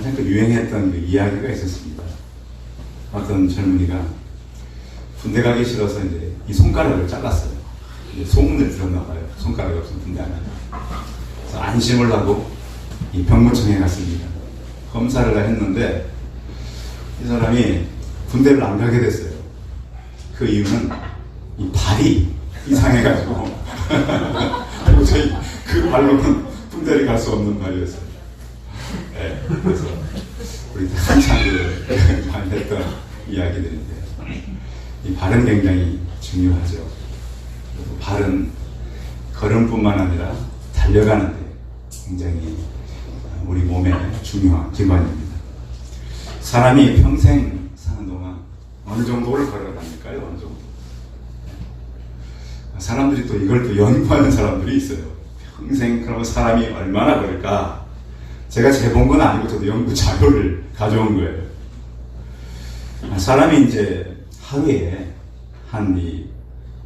한참 그 유행했던 그 이야기가 있었습니다. 어떤 젊은이가 군대 가기 싫어서 이제 이 손가락을 잘랐어요. 소문을 들었나 봐요. 손가락이 없으면 군대 안 가요. 그래서 안심을 하고 이 병무청에 갔습니다. 검사를 다 했는데 이 사람이 군대를 안 가게 됐어요. 그 이유는 이 발이 이상해가지고 도저히 그 발로는 군대를 갈 수 없는 발이었어요. 네, 그래서 우리 한참 많이 했던 이야기들인데 이 발은 굉장히 중요하죠. 발은 걸음뿐만 아니라 달려가는 데 굉장히 우리 몸의 중요한 기관입니다. 사람이 평생 사는 동안 어느 정도를 걸어갑니까요? 어느 정도. 사람들이 또 이걸 또 연구하는 사람들이 있어요. 평생 그러면 사람이 얼마나 걸을까? 제가 재본 건 아니고 저도 연구 자료를 가져온 거예요. 사람이 이제 하루에 한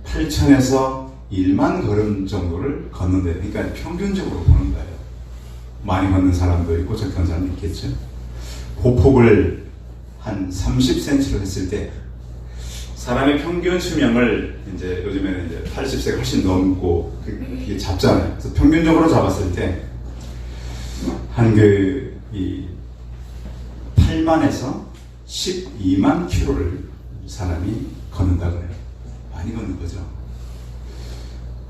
8,000에서 1만 걸음 정도를 걷는데, 그러니까 평균적으로 보는 거예요. 많이 걷는 사람도 있고 적은 사람도 있겠죠. 보폭을 한 30cm로 했을 때 사람의 평균 수명을 이제 요즘에는 이제 80세가 훨씬 넘고 그게 잡잖아요. 그래서 평균적으로 잡았을 때 한 8만에서 12만 킬로를 사람이 걷는다고 해요. 많이 걷는 거죠.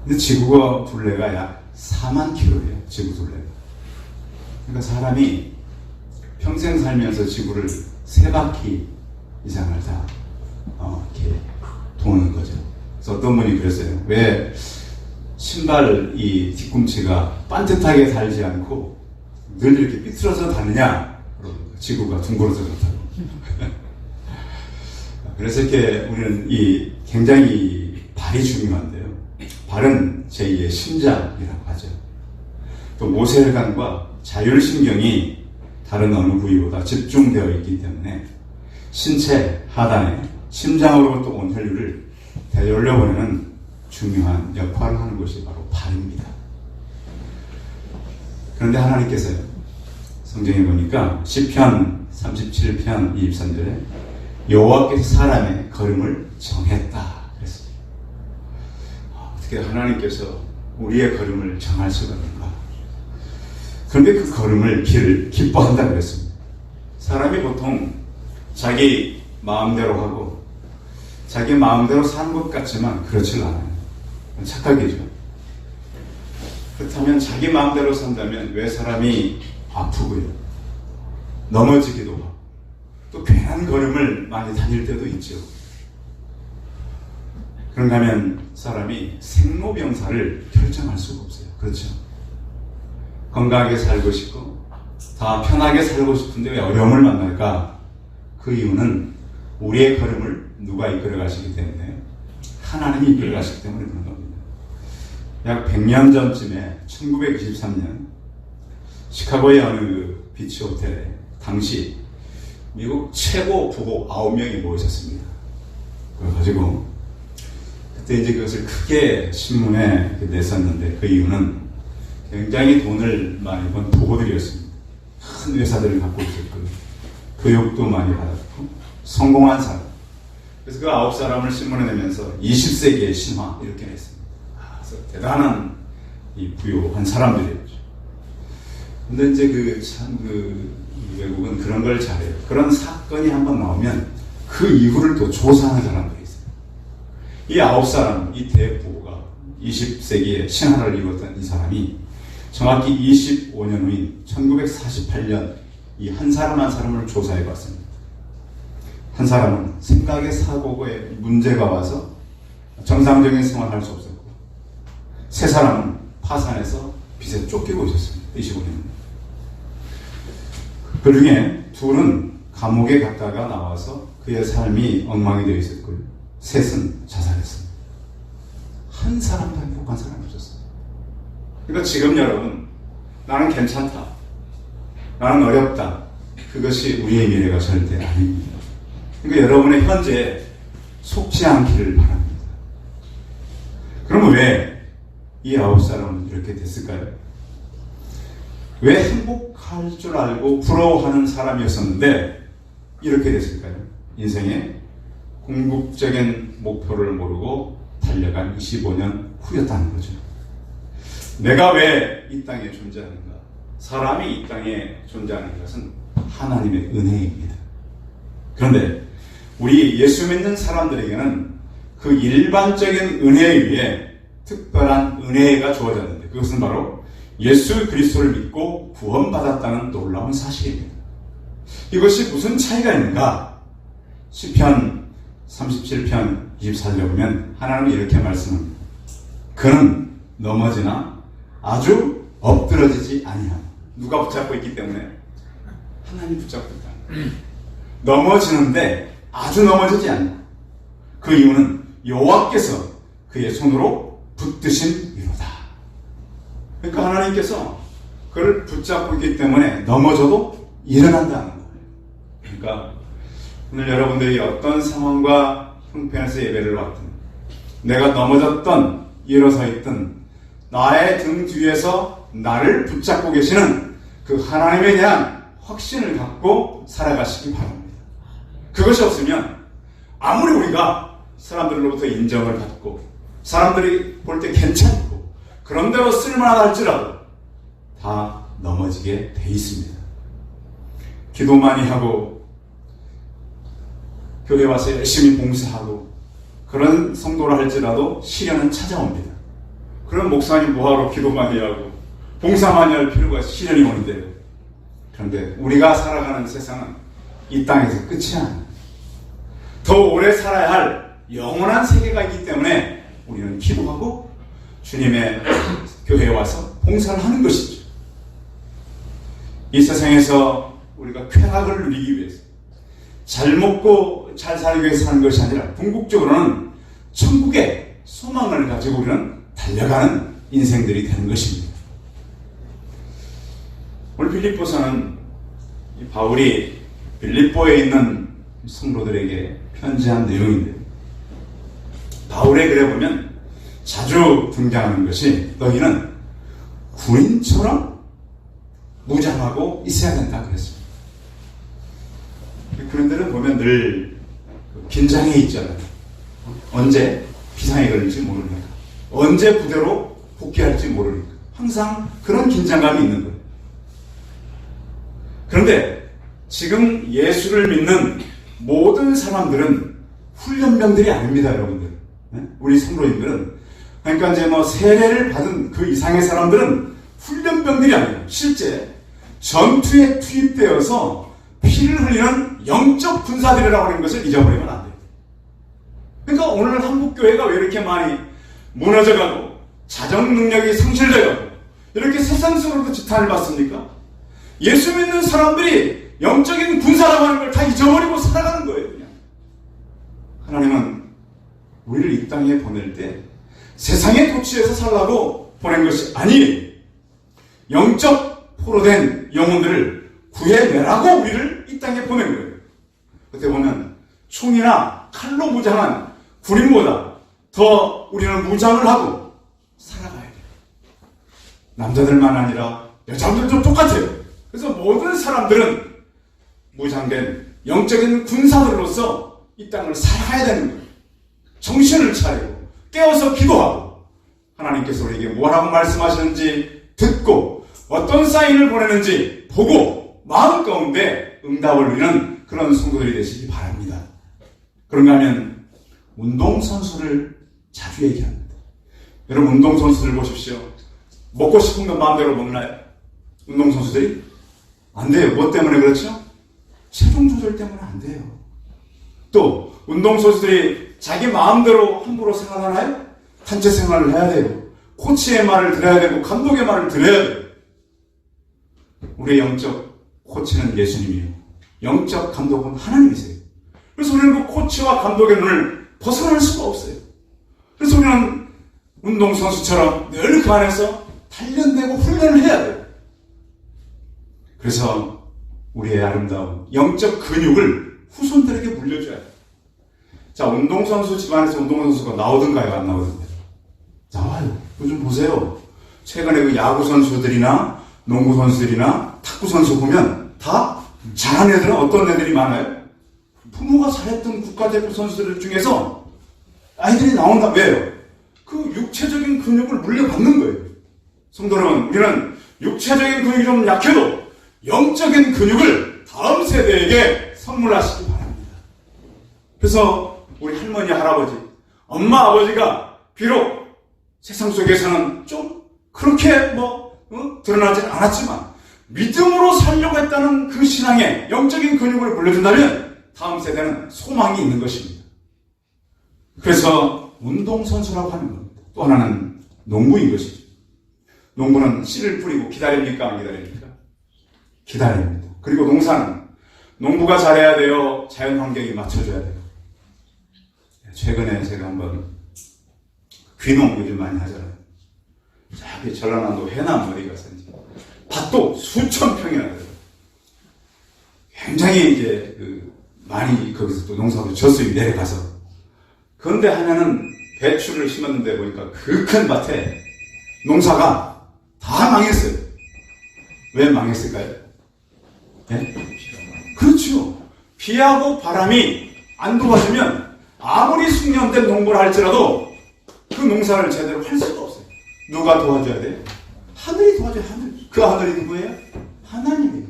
근데 지구가 둘레가 약 4만 킬로예요. 지구 둘레가. 그러니까 사람이 평생 살면서 지구를 3바퀴 이상을 다 이렇게 도는 거죠. 그래서 어떤 분이 그랬어요. 왜 신발 이 뒤꿈치가 반듯하게 달지 않고 늘 이렇게 삐뚤어져 다느냐? 지구가 둥그러져 그렇다고. 그래서 이렇게 우리는 굉장히 발이 중요한데요. 발은 제2의 심장이라고 하죠. 또 모세혈관과 자율신경이 다른 어느 부위보다 집중되어 있기 때문에 신체 하단에 심장으로부터 온 혈류를 되돌려보내는 중요한 역할을 하는 것이 바로 발입니다. 그런데 하나님께서요, 성경에 보니까 시편 37편 23절에 여호와께서 사람의 걸음을 정했다 그랬습니다. 어떻게 하나님께서 우리의 걸음을 정할 수가 있는가? 그런데 그 걸음을 길을 기뻐한다 그랬습니다. 사람이 보통 자기 마음대로 하고 자기 마음대로 사는 것 같지만 그렇지 않아요. 착각이죠. 그렇다면 자기 마음대로 산다면 왜 사람이 아프고요, 넘어지기도 하고 또 괜한 걸음을 많이 다닐 때도 있죠. 그런가 하면 사람이 생로병사를 결정할 수가 없어요. 그렇죠? 건강하게 살고 싶고 다 편하게 살고 싶은데 왜 어려움을 만날까? 그 이유는 우리의 걸음을 누가 이끌어 가시기 때문에, 하나님이 이끌어 가시기 때문에 그런 겁니다. 약 100년 전쯤에 1923년 시카고의 어느 비치 호텔에 당시 미국 최고 부부 9명이 모이셨습니다. 그래가지고 그때 이제 그것을 크게 신문에 냈었는데, 그 이유는 굉장히 돈을 많이 번 부부들이었습니다. 큰 회사들을 갖고 있었고 교육도 많이 받았고 성공한 사람. 그래서 그 9사람을 신문에 내면서 20세기의 신화 이렇게 냈습니다. 그래서 대단한 이 부유한 사람들이었죠. 근데 이제 외국은 그런 걸 잘해요. 그런 사건이 한번 나오면 그 이후를 또 조사하는 사람들이 있어요. 이 9사람, 이 대부가 20세기에 신화를 이뤘던 이 사람이 정확히 25년 후인 1948년 이 한 사람 한 사람을 조사해 봤습니다. 한 사람은 생각의 사고에 문제가 와서 정상적인 생활을 할 수 없었고, 세 사람은 파산해서 빚에 쫓기고 있었습니다. 25년. 그 중에 둘은 감옥에 갔다가 나와서 그의 삶이 엉망이 되어 있었고요. 셋은 자살했습니다. 한 사람도 행복한 사람이 없었어요. 그러니까 지금 여러분, 나는 괜찮다, 나는 어렵다, 그것이 우리의 미래가 절대 아닙니다. 그러니까 여러분의 현재에 속지 않기를 바랍니다. 그러면 왜 이 9사람은 이렇게 됐을까요? 왜 할 줄 알고 부러워하는 사람이었었는데 이렇게 됐을까요? 인생의 궁극적인 목표를 모르고 달려간 25년 후였다는 거죠. 내가 왜 이 땅에 존재하는가? 사람이 이 땅에 존재하는 것은 하나님의 은혜입니다. 그런데 우리 예수 믿는 사람들에게는 그 일반적인 은혜 위에 특별한 은혜가 주어졌는데 그것은 바로 예수 그리스도를 믿고 구원받았다는 놀라운 사실입니다. 이것이 무슨 차이가 있는가? 시편 37편 24절에 보면 하나님은 이렇게 말씀합니다. 그는 넘어지나 아주 엎드러지지 아니하고. 누가 붙잡고 있기 때문에? 하나님이 붙잡고 있다. 넘어지는데 아주 넘어지지 않는다. 그 이유는 여호와께서 그의 손으로 붙드신 이로다. 그러니까 하나님께서 그를 붙잡고 있기 때문에 넘어져도 일어난다는 거예요. 그러니까 오늘 여러분들이 어떤 상황과 형편에서 예배를 왔든 내가 넘어졌던 일어서 있든 나의 등 뒤에서 나를 붙잡고 계시는 그 하나님에 대한 확신을 갖고 살아가시기 바랍니다. 그것이 없으면 아무리 우리가 사람들로부터 인정을 받고 사람들이 볼 때 괜찮고 그런대로 쓸만하다 할지라도 다 넘어지게 돼 있습니다. 기도 많이 하고 교회 와서 열심히 봉사하고 그런 성도라 할지라도 시련은 찾아옵니다. 그럼 목사님 뭐하러 기도 많이 하고 봉사 많이 할 필요가 시련이 오는데요. 그런데 우리가 살아가는 세상은 이 땅에서 끝이 아닙니다. 더 오래 살아야 할 영원한 세계가 있기 때문에 우리는 기도하고 주님의 교회에 와서 봉사를 하는 것이죠. 이 세상에서 우리가 쾌락을 누리기 위해서 잘 먹고 잘 살기 위해서 사는 것이 아니라 궁극적으로는 천국의 소망을 가지고 우리는 달려가는 인생들이 되는 것입니다. 오늘 빌립보서는 바울이 빌립보에 있는 성도들에게 편지한 내용인데 바울의 글에 보면 자주 등장하는 것이 너희는 군인처럼 무장하고 있어야 된다 그랬습니다. 그런 데는 보면 늘 긴장해 있잖아요. 언제 비상이 걸릴지 모르니까 언제 부대로 복귀할지 모르니까 항상 그런 긴장감이 있는 거예요. 그런데 지금 예수를 믿는 모든 사람들은 훈련병들이 아닙니다, 여러분들. 우리 성도님들은 그러니까 이제 세례를 받은 그 이상의 사람들은 훈련병들이 아니에요. 실제 전투에 투입되어서 피를 흘리는 영적 군사들이라고 하는 것을 잊어버리면 안 돼요. 그러니까 오늘 한국교회가 왜 이렇게 많이 무너져가고 자정 능력이 상실되고 이렇게 세상적으로도 지탄을 받습니까? 예수 믿는 사람들이 영적인 군사라고 하는 걸 다 잊어버리고 살아가는 거예요. 그냥. 하나님은 우리를 이 땅에 보낼 때 세상의 도취에서 살라고 보낸 것이 아니에요. 영적 포로된 영혼들을 구해내라고 우리를 이 땅에 보낸 거예요. 그때 보면 총이나 칼로 무장한 군인보다 더 우리는 무장을 하고 살아가야 돼요. 남자들만 아니라 여자들도 똑같아요. 그래서 모든 사람들은 무장된 영적인 군사들로서 이 땅을 살아야 되는 거예요. 정신을 차리고 깨어서 기도하고 하나님께서 우리에게 뭐라고 말씀하시는지 듣고 어떤 사인을 보내는지 보고 마음 가운데 응답을 누리는 그런 성도들이 되시기 바랍니다. 그런가 하면 운동선수를 자주 얘기합니다. 여러분 운동선수들 보십시오. 먹고 싶은 거 마음대로 먹나요? 운동선수들이? 안 돼요. 뭐 때문에 그렇죠? 체중 조절 때문에 안 돼요. 또 운동선수들이 자기 마음대로 함부로 생활하나요? 단체 생활을 해야 돼요. 코치의 말을 들어야 되고 감독의 말을 들어야 돼요. 우리의 영적 코치는 예수님이에요. 영적 감독은 하나님이세요. 그래서 우리는 그 코치와 감독의 눈을 벗어날 수가 없어요. 그래서 우리는 운동선수처럼 늘 그 안에서 단련되고 훈련을 해야 돼요. 그래서 우리의 아름다운 영적 근육을 후손들에게 물려줘야 돼요. 자, 운동선수 집안에서 운동선수가 나오던가요? 안 나오던가요? 나와요. 요즘 보세요. 최근에 그 야구선수들이나 농구선수들이나 탁구 축구 선수 보면 다 잘하는 애들은 어떤 애들이 많아요? 부모가 잘했던 국가대표 선수들 중에서 아이들이 나온다. 왜요? 그 육체적인 근육을 물려받는 거예요. 성도 여러분, 우리는 육체적인 근육이 좀 약해도 영적인 근육을 다음 세대에게 선물하시기 바랍니다. 그래서 우리 할머니, 할아버지, 엄마, 아버지가 비록 세상 속에서는 좀 그렇게 드러나진 않았지만 믿음으로 살려고 했다는 그 신앙에 영적인 근육을 물려준다면 다음 세대는 소망이 있는 것입니다. 그래서 운동선수라고 하는 겁니다. 또 하나는 농부인 것이죠. 농부는 씨를 뿌리고 기다립니까? 안 기다립니까? 기다립니다. 그리고 농사는 농부가 잘해야 돼요? 자연환경이 맞춰줘야 돼요? 최근에 제가 한번 귀농 요즘 많이 하잖아요. 저기 전라남도 해남 어디 가서 이제 밭도 수천 평이나 돼요. 굉장히 이제 많이 거기서 또 농사도 젖습이 내려가서. 그런데 하면은 배추를 심었는데 보니까 그 큰 밭에 농사가 다 망했어요. 왜 망했을까요? 네? 그렇죠. 비하고 바람이 안 도와주면 아무리 숙련된 농부를 할지라도 그 농사를 제대로 할 수가 없어요. 누가 도와줘야 돼요? 하늘이 도와줘요. 하늘. 그 하늘이 누구예요? 하나님이에요.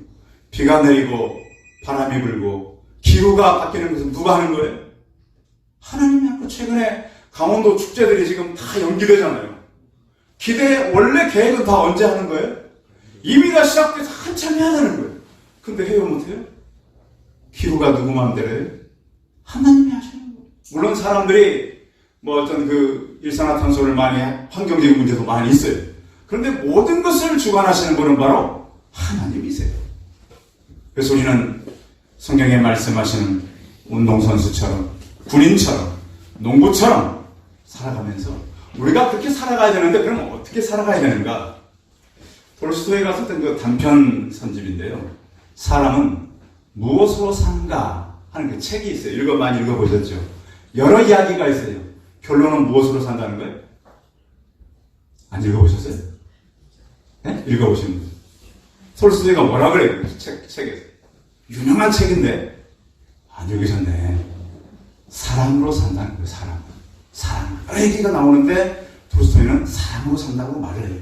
비가 내리고 바람이 불고 기후가 바뀌는 것은 누가 하는 거예요? 하나님이 하고. 최근에 강원도 축제들이 지금 다 연기되잖아요. 원래 계획은 다 언제 하는 거예요? 이미 다 시작돼서 한참 해야 하는 거예요. 근데 해요 못해요? 기후가 누구 마음대로 해요? 하나님이 하시는 거예요. 물론 사람들이 어떤 일산화탄소를 많이 환경적인 문제도 많이 있어요. 그런데 모든 것을 주관하시는 분은 바로 하나님이세요. 그래서 우리는 성경에 말씀하시는 운동선수처럼, 군인처럼, 농부처럼 살아가면서 우리가 그렇게 살아가야 되는데 그럼 어떻게 살아가야 되는가? 톨스토이가 썼던 그 단편 선집인데요. 사람은 무엇으로 사는가 하는 그 책이 있어요. 많이 읽어보셨죠? 여러 이야기가 있어요. 결론은 무엇으로 산다는 거예요? 안 읽어보셨어요? 네? 읽어보시는 거예요. 톨스토이가 뭐라 그래요? 책에서. 유명한 책인데 안 읽으셨네. 사랑으로 산다는 거예요. 사랑. 여러 얘기가 나오는데 톨스토이는 사랑으로 산다고 말을 해요.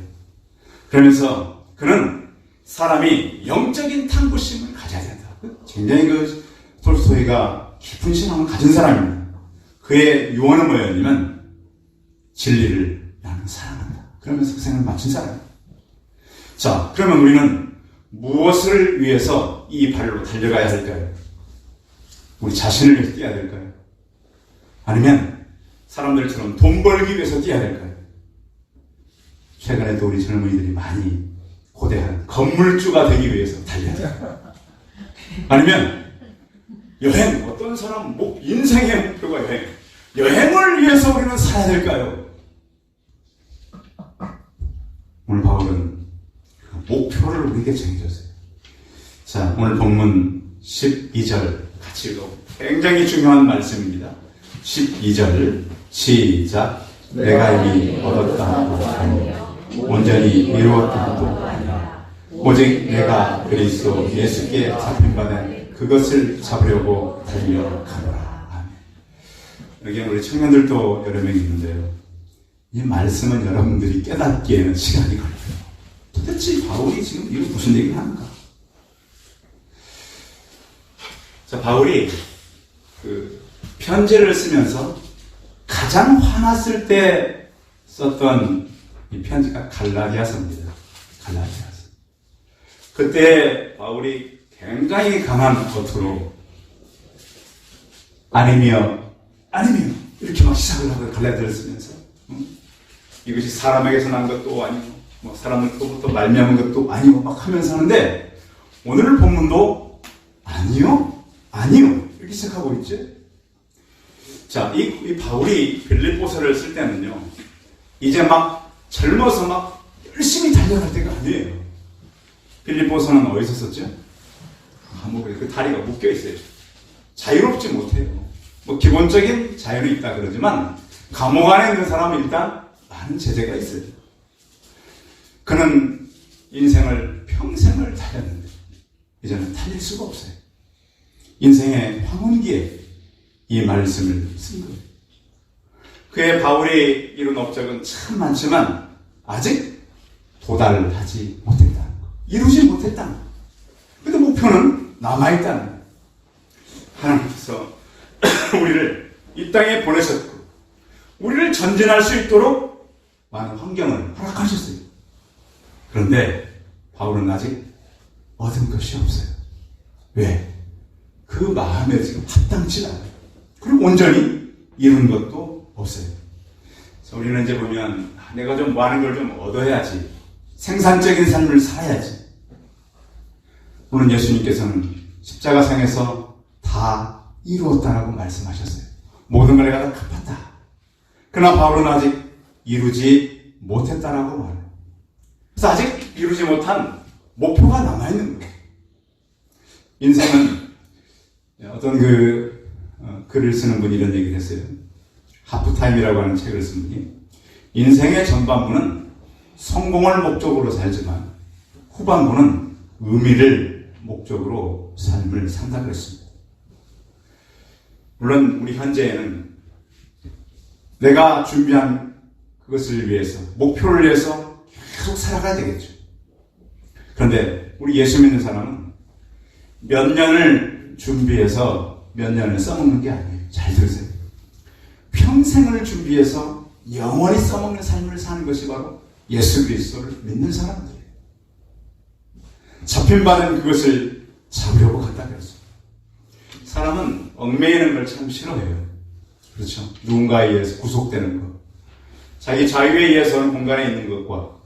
그러면서 그는 사람이 영적인 탐구심을 가져야 된다. 굉장히 톨스토이가 깊은 신앙을 가진 사람입니다. 그의 유언은 뭐였냐면 진리를 나는 사랑한다. 그러면서 그 생을 마친 사람입니다. 자, 그러면 우리는 무엇을 위해서 이 발로 달려가야 할까요? 우리 자신을 위해서 뛰어야 될까요? 아니면 사람들처럼 돈 벌기 위해서 뛰어야 될까요? 최근에도 우리 젊은이들이 많이 고대한 건물주가 되기 위해서 달려야 돼요. 아니면 여행, 어떤 사람 인생의 목표가 여행을 위해서 우리는 살아야 될까요? 오늘 바울은 그 목표를 우리에게 정해줬어요. 자, 오늘 본문 12절 같이 읽어. 굉장히 중요한 말씀입니다. 12절 시작. 내가 이미 얻었다 것도 아니요 온전히 이루었다 것도 아니야. 오직 내가 그리스도 예수께 잡힌 바는 그것을 잡으려고 달려가노라. 아멘. 여기 우리 청년들도 여러 명 있는데요. 이 말씀은 여러분들이 깨닫기에는 시간이 걸려요. 도대체 바울이 지금 이거 무슨 얘기를 하는가? 자, 바울이 편지를 쓰면서 가장 화났을 때 썼던 이 편지가 갈라디아서입니다. 갈라디아서. 그때 바울이 굉장히 강한 어투로 아니며 이렇게 막 시작을 하고 갈라디아를 쓰면서 이것이 사람에게서 난 것도 아니고 사람으로부터 말미암은 것도 아니고 막 하면서 하는데 오늘 본문도 아니요 이렇게 시작하고 있지. 자, 이 바울이 빌립보서를 쓸 때는요, 이제 막 젊어서 막 열심히 달려갈 때가 아니에요. 빌립보서는 어디서 썼죠? 감옥에 그 다리가 묶여 있어요. 자유롭지 못해요. 기본적인 자유는 있다 그러지만 감옥 안에 있는 사람은 일단 많은 제재가 있어요. 그는 평생을 달렸는데 이제는 달릴 수가 없어요. 인생의 황혼기에 이 말씀을 쓴 거예요. 그의 바울이 이룬 업적은 참 많지만 아직 도달하지 못했다는 거. 이루지 못했다는 거. 근데 목표는 남아있다는 거. 하나님께서 우리를 이 땅에 보내셨고 우리를 전진할 수 있도록 많은 환경을 허락하셨어요. 그런데 바울은 아직 얻은 것이 없어요. 왜? 그 마음에 지금 합당치 않아요. 그리고 온전히 이룬 것도 없어요. 그래서 우리는 이제 보면 내가 좀 많은 걸 좀 얻어야지, 생산적인 삶을 살아야지. 물론 예수님께서는 십자가상에서 다 이루었다라고 말씀하셨어요. 모든 걸 내가 다 갚았다. 그러나 바울은 아직 이루지 못했다라고 말해요. 그래서 아직 이루지 못한 목표가 남아있는 거예요. 인생은 어떤 글을 쓰는 분이 이런 얘기를 했어요. 하프타임이라고 하는 책을 쓴 분이 인생의 전반부는 성공을 목적으로 살지만 후반부는 의미를 목적으로 삶을 산다 그랬습니다. 물론 우리 현재에는 내가 준비한 그것을 위해서, 목표를 위해서 계속 살아가야 되겠죠. 그런데 우리 예수 믿는 사람은 몇 년을 준비해서 몇 년을 써먹는 게 아니에요. 잘 들으세요. 평생을 준비해서 영원히 써먹는 삶을 사는 것이 바로 예수 그리스도를 믿는 사람들이에요. 잡힘받은 그것을 잡으려고 간다 그랬어요. 사람은 얽매이는 걸 참 싫어해요. 그렇죠? 누군가에 의해서 구속되는 것. 자기 자유에 의해서는 공간에 있는 것과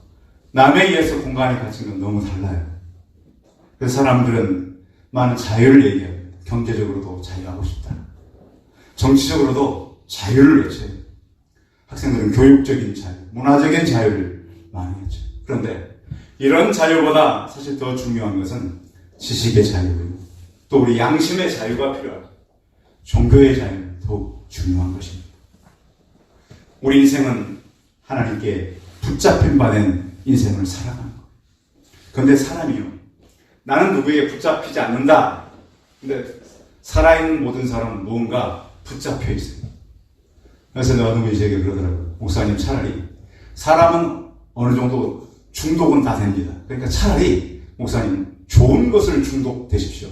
남에 의해서 공간에 갇힌 건 너무 달라요. 그래서 사람들은 많은 자유를 얘기합니다. 경제적으로도 자유하고 싶다. 정치적으로도 자유를 외쳐요. 학생들은 교육적인 자유, 문화적인 자유를 많이 외쳐요. 그런데 이런 자유보다 사실 더 중요한 것은 지식의 자유이고 또 우리 양심의 자유가 필요하고 종교의 자유는 더욱 중요한 것입니다. 우리 인생은 하나님께 붙잡힌 바 된 인생을 살아가는 것. 그런데 사람이요, 나는 누구에게 붙잡히지 않는다. 근데 살아있는 모든 사람은 무언가 붙잡혀 있어요. 그래서 어느 분이 제게 그러더라고요. 목사님, 차라리 사람은 어느 정도 중독은 다 됩니다. 그러니까 차라리 목사님 좋은 것을 중독되십시오.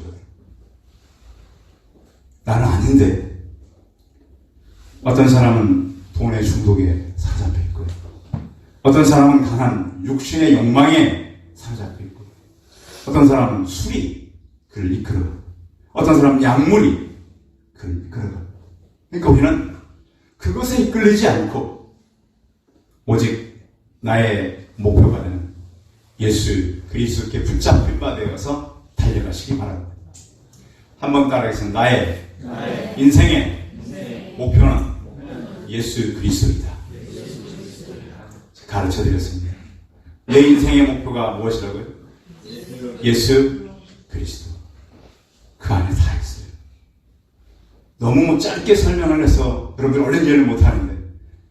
나는 아닌데 어떤 사람은 돈의 중독에 사로잡혀 있고요. 어떤 사람은 강한 육신의 욕망에 사로잡혀 있고 어떤 사람은 술이 그를 이끌어가고 어떤 사람은 약물이 그를 이끌어가고 그러니까 우리는 그것에 이끌리지 않고 오직 나의 목표가 되는 예수 그리스도께 붙잡힌 바 되어서 달려가시기 바랍니다. 한번 따라해서 나의 인생의 목표는 예수 그리스도이다. 가르쳐 드렸습니다. 내 인생의 목표가 무엇이라고요? 예수 그리스도. 그 안에 다 있어요. 너무 짧게 설명을 해서 여러분들 얼른 이해를 못하는데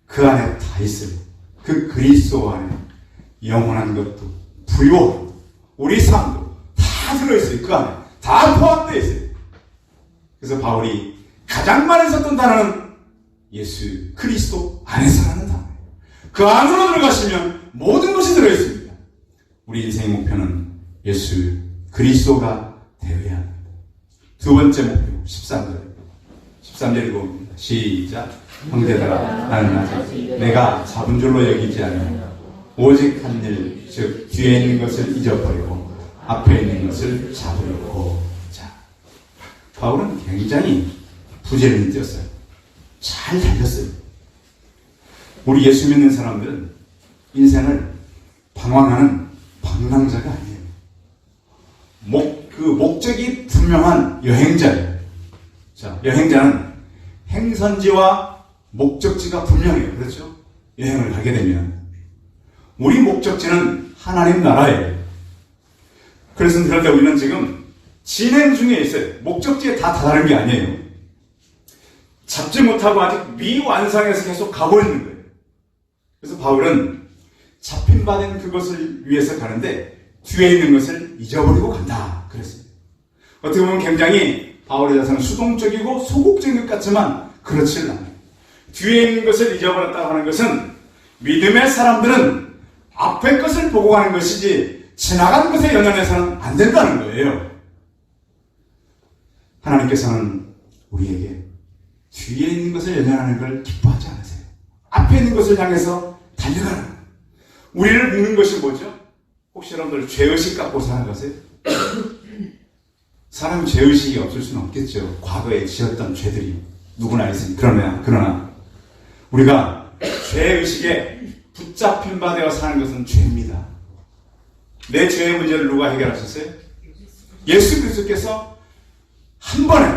그 안에 다 있어요. 그 그리스도 안에 영원한 것도 부유하고 우리 삶도 다 들어있어요. 그 안에 다 포함되어 있어요. 그래서 바울이 가장 많이 썼던 단어는 예수 그리스도 안에서라는 단어예요. 그 안으로 들어가시면 모든 것이 들어있습니다. 우리 인생의 목표는 예수 그리스도가 되어야 합니다. 두 번째 목표 13절 읽어봅니다. 시작. 형제들아, 나는 아직 내가 잡은 줄로 여기지 않으며 오직 한 일, 즉 뒤에 있는 것을 잊어버리고 앞에 있는 것을 잡으려고. 자, 바울은 굉장히 부지런히 뛰었어요. 잘 달렸어요. 우리 예수 믿는 사람들은 인생을 방황하는 방랑자가 아니에요. 그 목적이 분명한 여행자예요. 자, 여행자는 행선지와 목적지가 분명해요. 그렇죠? 여행을 가게 되면 우리 목적지는 하나님 나라예요. 그래서 그런데 우리는 지금 진행 중에 있어요. 목적지에 다 다다른 게 아니에요. 잡지 못하고 아직 미완성해서 계속 가고 있는 거예요. 그래서 바울은 잡힌 바 된 그것을 위해서 가는데 뒤에 있는 것을 잊어버리고 간다. 그랬어요. 어떻게 보면 굉장히 바울의 자세는 수동적이고 소극적인 것 같지만 그렇지는 않아요. 뒤에 있는 것을 잊어버렸다고 하는 것은 믿음의 사람들은 앞의 것을 보고 가는 것이지 지나간 것에 연연해서는 안 된다는 거예요. 하나님께서는 우리에게 뒤에 있는 것을 연연하는 걸 기뻐하지 않으세요. 앞에 있는 것을 향해서 달려가는 거예요. 우리를 묶는 것이 뭐죠? 혹시 여러분들 죄의식 갖고 살아가세요? 사람이 죄의식이 없을 수는 없겠죠. 과거에 지었던 죄들이 누구나 있으니. 그러나 우리가 죄의식에 붙잡힌 바 되어 사는 것은 죄입니다. 내 죄의 문제를 누가 해결하셨어요? 예수 그리스도께서 한 번에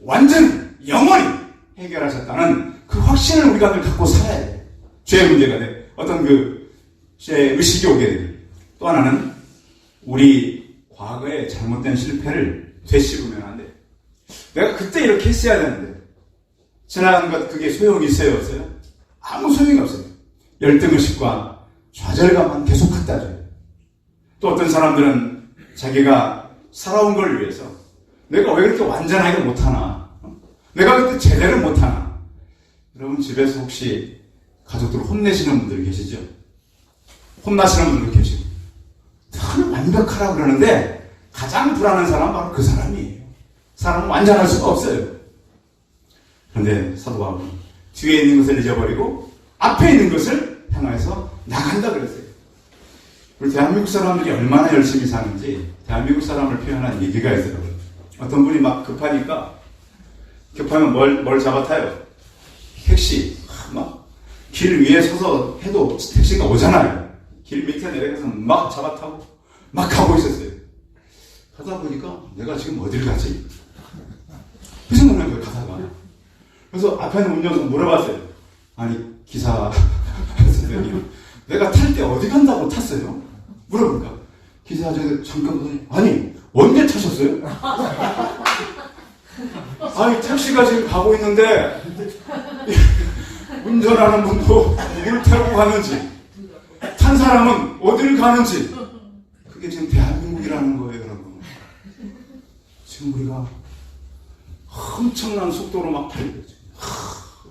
완전히 영원히 해결하셨다는 그 확신을 우리가 늘 갖고 살아야 돼요. 죄의 문제가 돼. 어떤 그 죄의식이 오게 돼요. 또 하나는 우리 과거의 잘못된 실패를 되씹으면 안 돼요. 내가 그때 이렇게 했어야 되는데 지나간 것 그게 소용이 있어요? 없어요? 아무 소용이 없어요. 열등의식과 좌절감만 계속 갖다 줘요. 또 어떤 사람들은 자기가 살아온 걸 위해서 내가 왜 그렇게 완전하게 못하나? 내가 그때 제대로 못하나? 여러분 집에서 혹시 가족들 혼내시는 분들 계시죠? 혼나시는 분들 계시고 나는 완벽하라고 그러는데 가장 불안한 사람은 바로 그 사람이에요. 사람은 완전할 수가 없어요. 그런데 사도 바울은 뒤에 있는 것을 잊어버리고 앞에 있는 것을 향해서 나간다 그랬어요. 우리 대한민국 사람들이 얼마나 열심히 사는지 대한민국 사람을 표현한 얘기가 있더라고요. 어떤 분이 막 급하면 뭘 잡아타요? 택시. 막 길 위에 서서 해도 택시가 오잖아요. 길 밑에 내려가서 막 잡아타고 막 가고 있었어요. 가다 보니까 내가 지금 어딜 가지? 그 생각나는 거예요, 가다가. 그래서 앞에 있는 운전수 물어봤어요. 아니, 기사 선생님, 내가 탈 때 어디 간다고 탔어요? 물어보니까 기사 잠깐 보더니 아니, 언제 타셨어요? 아니, 택시가 지금 가고 있는데 운전하는 분도 누굴 태우고 가는지 탄 사람은 어디를 가는지 그게 지금 대한민국이라는 거예요, 여러분. 지금 우리가 엄청난 속도로 막 달리고 있죠.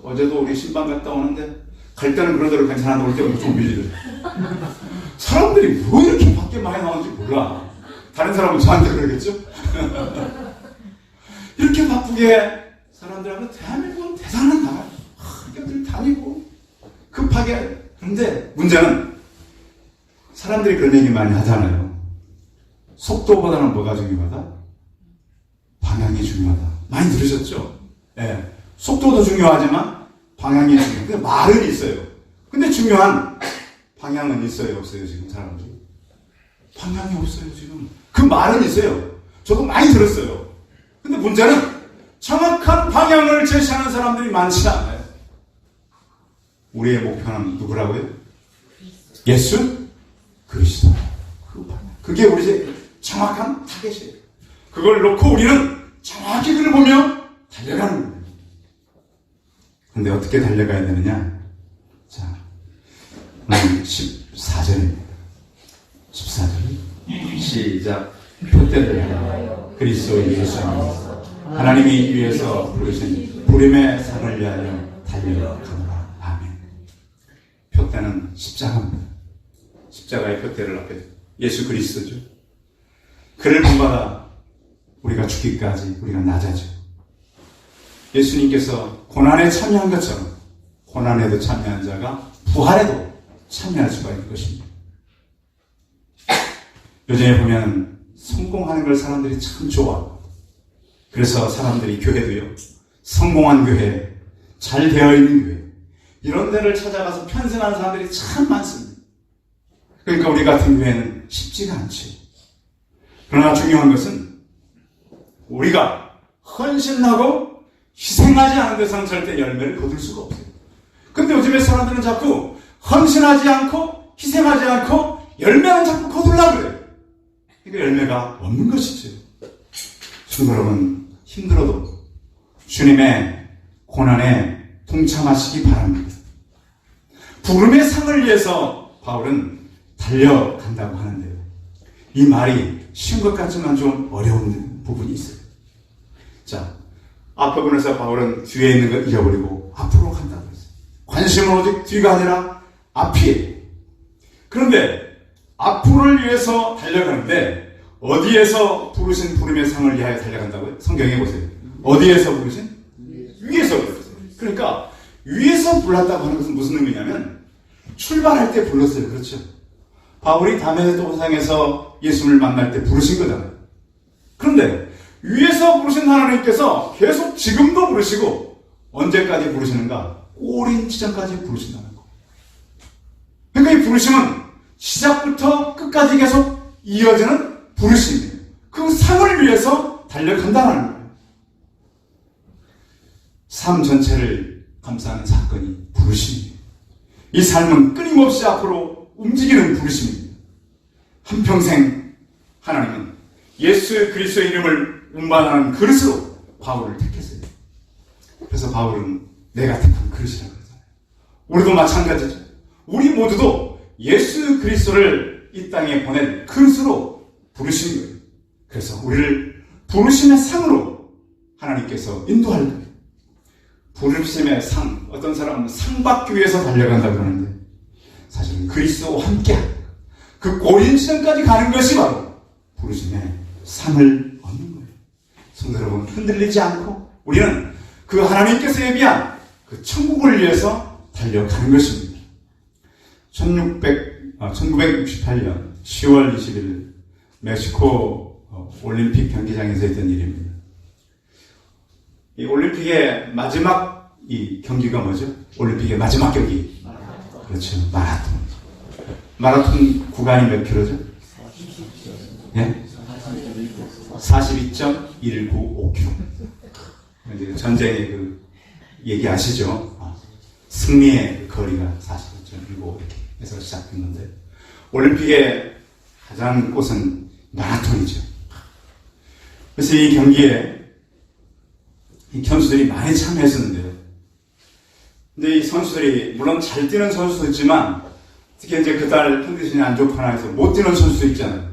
어제도 우리 신방 갔다 오는데 갈 때는 그런 대로 괜찮았는데 올 때는 좀 밀리더라고요. 사람들이 뭐 이렇게 밖에 많이 나오는지 몰라. 다른 사람은 저한테 그러겠죠? 이렇게 바쁘게 사람들하고 대한민국은 대단한 나라. 이렇게 다니고 급하게. 그런데 문제는 사람들이 그런 얘기 많이 하잖아요. 속도보다는 뭐가 중요하다? 방향이 중요하다. 많이 들으셨죠? 예. 속도도 중요하지만 방향이 중요해요. 근데 말은 있어요. 근데 중요한 방향은 있어요, 없어요, 지금 사람들이? 방향이 없어요, 지금. 그 말은 있어요. 저도 많이 들었어요. 근데 문제는 정확한 방향을 제시하는 사람들이 많지 않아요. 우리의 목표는 누구라고요? 예수 그리스도. 그 방향. 그게 우리의 정확한 타겟이에요. 그걸 놓고 우리는 정확히 그를 보며 달려가는 거예요. 근데 어떻게 달려가야 되느냐? 자, 오늘 14절입니다. 14절. 시작. 표대를 하여 그리스도 예수 안에서 하나님이 위에서 부르신 부름의 상을 위하여 달려가노라. 아멘. 표대는 십자가입니다. 십자가의 표대를 앞에 예수 그리스도죠. 그를 본받아 우리가 죽기까지 우리가 낮아져. 예수님께서 고난에 참여한 것처럼 고난에도 참여한 자가 부활에도 참여할 수가 있는 것입니다. 요즘에 보면 성공하는 걸 사람들이 참 좋아. 그래서 사람들이 교회도요, 성공한 교회, 잘 되어 있는 교회, 이런 데를 찾아가서 편승하는 사람들이 참 많습니다. 그러니까 우리 같은 교회는 쉽지가 않죠. 그러나 중요한 것은 우리가 헌신하고 희생하지 않은 데서는 절대 열매를 거둘 수가 없어요. 근데 요즘에 사람들은 자꾸 헌신하지 않고 희생하지 않고 열매는 자꾸 거둘라 그래요. 그러니까 열매가 없는 것이죠. 성도 여러분, 힘들어도 주님의 고난에 동참하시기 바랍니다. 부름의 상을 위해서 바울은 달려간다고 하는데요. 이 말이 쉬운 것 같지만 좀 어려운 부분이 있어요. 자, 앞부분에서 바울은 뒤에 있는 걸 잃어버리고 앞으로 간다고 했어요. 관심은 오직 뒤가 아니라 앞이에요. 그런데 앞으로를 위해서 달려가는데 어디에서 부르신 부름의 상을 위하여 달려간다고요? 성경에 보세요. 어디에서 부르신? 위에서 불렀어요. 그러니까 위에서 불렀다고 하는 것은 무슨 의미냐면 출발할 때 불렀어요. 그렇죠? 바울이 다메섹 도상에서 예수를 만날 때 부르신 거잖아요. 그런데 위에서 부르신 하나님께서 계속 지금도 부르시고 언제까지 부르시는가? 오랜 지점까지 부르신다는 거. 그러니까 이 부르심은 시작부터 끝까지 계속 이어지는 부르심이에요. 그 상을 위해서 달려간다는 거예요. 삶 전체를 감싸는 사건이 부르심이에요. 이 삶은 끊임없이 앞으로 움직이는 부르심입니다. 한평생 하나님은 예수 그리스도의 이름을 운반하는 그릇으로 바울을 택했어요. 그래서 바울은 내가 택한 그릇이라고 그러잖아요. 우리도 마찬가지죠. 우리 모두도 예수 그리스도를 이 땅에 보낸 그릇으로 부르신 거예요. 그래서 우리를 부르심의 상으로 하나님께서 인도할 거예요. 부르심의 상, 어떤 사람은 상 받기 위해서 달려간다고 그러는데 사실은 그리스도와 함께하는 그 고린 지점까지 가는 것이 바로 부르심의 상을 얻는 거예요. 성도 여러분, 흔들리지 않고 우리는 그 하나님께서 예비한 그 천국을 위해서 달려가는 것입니다. 1968년 10월 20일 멕시코 올림픽 경기장에서 있던 일입니다. 이 올림픽의 마지막 이 경기가 뭐죠? 올림픽의 마지막 경기. 그렇죠. 마라톤. 마라톤 구간이 몇 킬로죠? 예? 42.195km. 이제 전쟁의 그 얘기 아시죠? 승리의 거리가 42.195 이렇게 해서 시작된 건데 올림픽의 가장 꽃은 마라톤이죠. 그래서 이 경기에 이 선수들이 많이 참여했었는데요. 근데 이 선수들이 물론 잘 뛰는 선수도 있지만 특히 이제 그달 컨디션이 안 좋거나 해서 못 뛰는 선수도 있잖아요.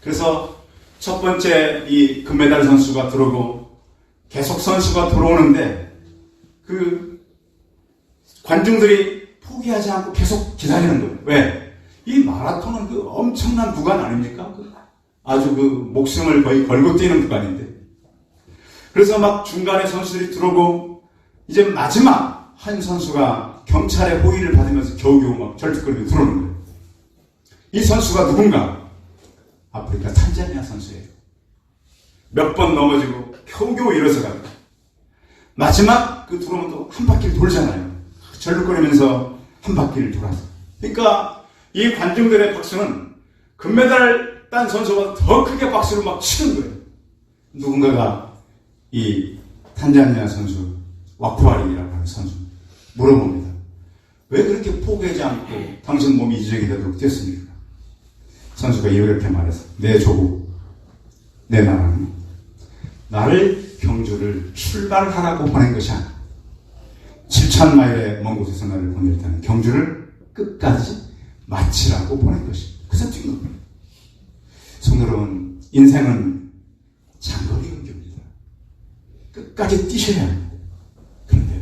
그래서 첫 번째 이 금메달 선수가 들어오고 계속 선수가 들어오는데 그 관중들이 포기하지 않고 계속 기다리는 거예요. 왜? 이 마라톤은 그 엄청난 구간 아닙니까? 아주 그 목숨을 거의 걸고 뛰는 구간인데. 그래서 막 중간에 선수들이 들어오고 이제 마지막 한 선수가 경찰의 호의를 받으면서 겨우겨우 막 절뚝거리며 들어오는 거예요. 이 선수가 누군가? 아프리카 탄자니아 선수예요. 몇 번 넘어지고 겨우겨우 일어서가고 마지막 그 들어오면 또 한 바퀴를 돌잖아요. 절뚝거리면서 한 바퀴를 돌아서. 그러니까 이 관중들의 박수는 금메달 딴 선수가 더 크게 박수를 막 치는 거예요. 누군가가 이 탄자니아 선수 와쿠아리라고 하는 선수 물어봅니다. 왜 그렇게 포기하지 않고 당신 몸이 이적이 되도록 뛰었습니까? 선수가 이렇게 말해서 내 조국, 내 나라는 나를 경주를 출발하라고 보낸 것이 아니야. 7,000마일의 먼 곳에서 나를 보낼 때는 경주를 끝까지 마치라고 보낸 것이. 그래서 뛴 겁니다. 성도 여러분, 인생은 장거리 경주입니다. 끝까지 뛰셔야 합니다. 그런데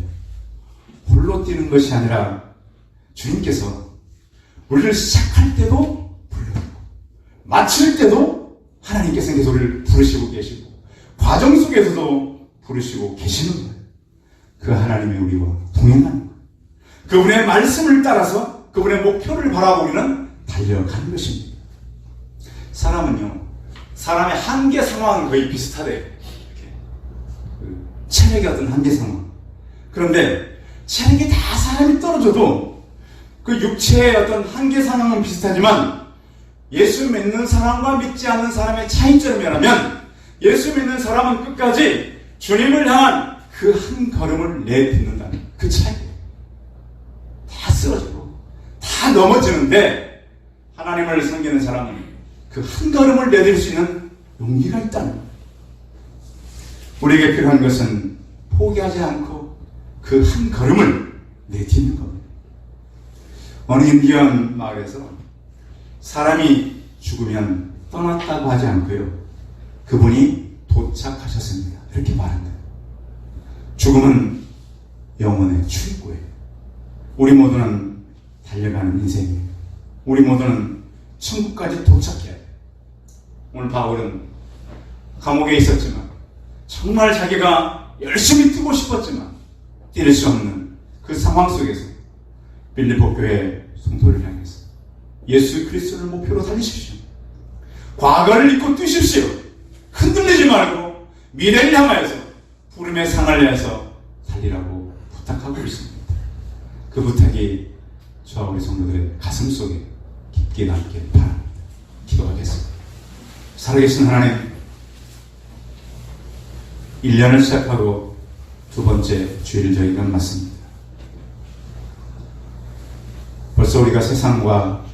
홀로 뛰는 것이 아니라 주님께서 우리를 시작할 때도 불러주고 마칠 때도 하나님께서 계속 우리를 부르시고 계시고 과정 속에서도 부르시고 계시는 거예요. 그 하나님이 우리와 동행하는 거예요. 그분의 말씀을 따라서 그분의 목표를 바라보고 우리는 달려가는 것입니다. 사람은요, 사람의 한계 상황은 거의 비슷하대요. 이렇게. 체력의 어떤 한계 상황. 그런데 체력이 다 사람이 떨어져도 그 육체의 어떤 한계 상황은 비슷하지만 예수 믿는 사람과 믿지 않는 사람의 차이점이 뭐냐면 예수 믿는 사람은 끝까지 주님을 향한 그 한 걸음을 내딛는다는 그 차이. 다 쓰러지고 다 넘어지는데 하나님을 섬기는 사람은 그 한 걸음을 내딜 수 있는 용기가 있다는 거예요. 우리에게 필요한 것은 포기하지 않고 그 한 걸음을 내딛는 겁니다. 어느 인디언 마을에서 사람이 죽으면 떠났다고 하지 않고요. 그분이 도착하셨습니다. 이렇게 말한다. 죽음은 영혼의 출구예요. 우리 모두는 달려가는 인생이에요. 우리 모두는 천국까지 도착해야 돼요. 오늘 바울은 감옥에 있었지만 정말 자기가 열심히 뛰고 싶었지만 뛸 수 없는 그 상황 속에서 빌립보 교회 성도를 향해서 예수 그리스도를 목표로 달리십시오. 과거를 잊고 뛰십시오. 흔들리지 말고 미래를 향하여서 부름의 상을 내서 달리라고 부탁하고 있습니다. 그 부탁이 저와 우리 성도들의 가슴 속에 깊게 남길 바랍니다. 기도하겠습니다. 살아계신 하나님, 1년을 시작하고 두 번째 주일을 저희가 맞습니다. 벌써 우리가 세상과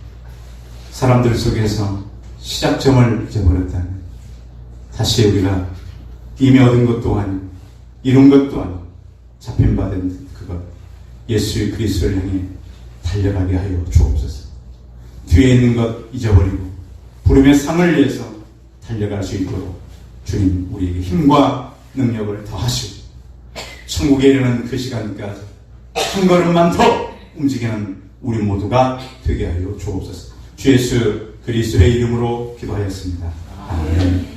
사람들 속에서 시작점을 잊어버렸다면 다시 우리가 이미 얻은 것도 아니고 이룬 것도 아니고 잡힌 바 된 그것 예수 그리스도를 향해 달려가게 하여 주옵소서. 뒤에 있는 것 잊어버리고 부름의 상을 위해서 달려갈 수 있도록 주님 우리에게 힘과 능력을 더하시고 천국에 이르는 그 시간까지 한 걸음만 더 움직이는 우리 모두가 되게 하여 주옵소서. 주 예수 그리스도의 이름으로 기도하였습니다. 아멘.